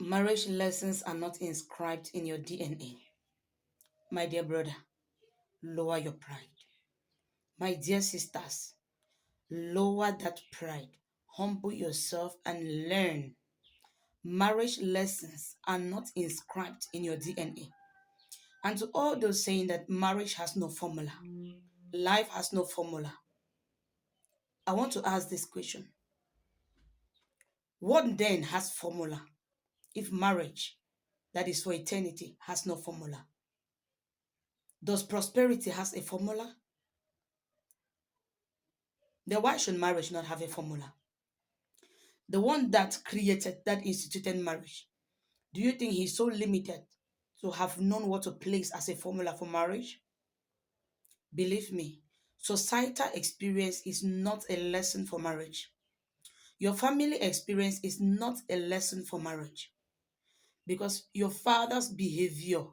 Marriage lessons are not inscribed in your DNA. My dear brother, lower your pride. My dear sisters, lower that pride. Humble yourself and learn. Marriage lessons are not inscribed in your DNA. And to all those saying that marriage has no formula, life has no formula, I want to ask this question. What then has formula if marriage that is for eternity has no formula? Does prosperity has a formula? Then why should marriage not have a formula? The one that created, that instituted marriage, do you think he's so limited to have known what to place as a formula for marriage? Believe me, societal experience is not a lesson for marriage. Your family experience is not a lesson for marriage because your father's behavior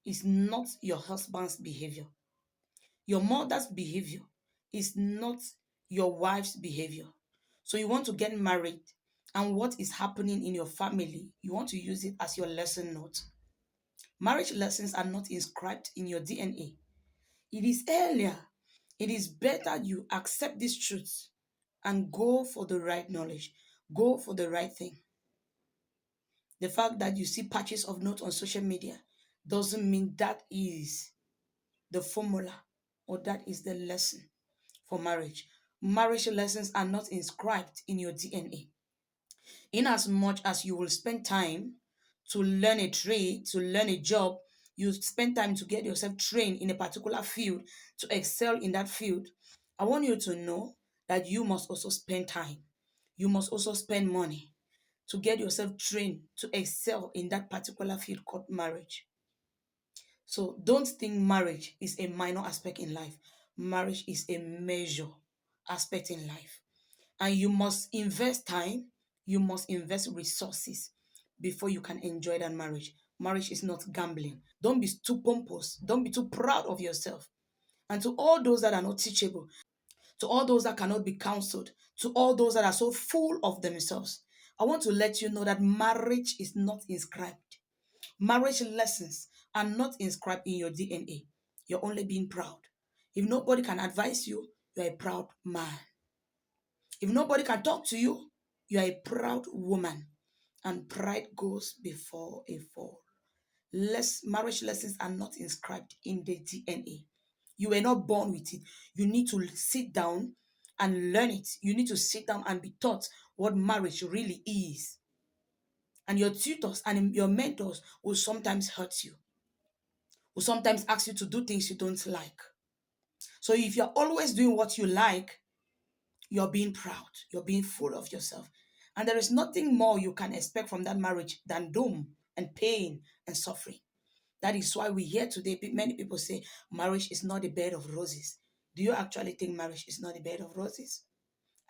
is not your husband's behavior. Your mother's behavior is not your wife's behavior. So you want to get married, and what is happening in your family, you want to use it as your lesson note. Marriage lessons are not inscribed in your DNA. It is earlier. It is better you accept these truths and go for the right knowledge. Go for the right thing. The fact that you see patches of notes on social media doesn't mean that is the formula or that is the lesson for marriage. Marriage lessons are not inscribed in your DNA. In as much as you will spend time to learn a trade, to learn a job, you spend time to get yourself trained in a particular field, to excel in that field. I want you to know that you must also spend time. You must also spend money to get yourself trained to excel in that particular field called marriage. So don't think marriage is a minor aspect in life. Marriage is a major aspect in life. And you must invest time, you must invest resources before you can enjoy that marriage. Marriage is not gambling. Don't be too pompous. Don't be too proud of yourself. And to all those that are not teachable, to all those that cannot be counseled, to all those that are so full of themselves, I want to let you know that marriage is not inscribed. Marriage lessons are not inscribed in your DNA. You're only being proud. If nobody can advise you, you're a proud man. If nobody can talk to you, you are a proud woman. And pride goes before a fall. Marriage lessons are not inscribed in the DNA. You were not born with it. You need to sit down and learn it. You need to sit down and be taught what marriage really is. And your tutors and your mentors will sometimes hurt you, will sometimes ask you to do things you don't like. So if you're always doing what you like, you're being proud, you're being full of yourself. And there is nothing more you can expect from that marriage than doom and pain and suffering. That is why we hear today, many people say marriage is not a bed of roses. Do you actually think marriage is not a bed of roses?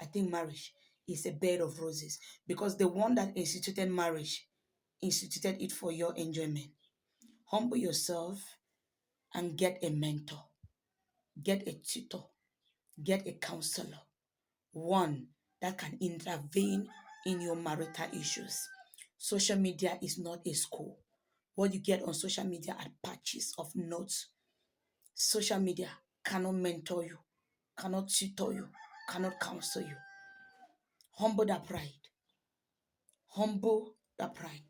I think marriage is a bed of roses because the one that instituted marriage instituted it for your enjoyment. Humble yourself and get a mentor, get a tutor, get a counselor, one that can intervene in your marital issues. Social media is not a school. What you get on social media are patches of notes. Social media cannot mentor you, cannot tutor you, cannot counsel you. Humble that pride. Humble that pride.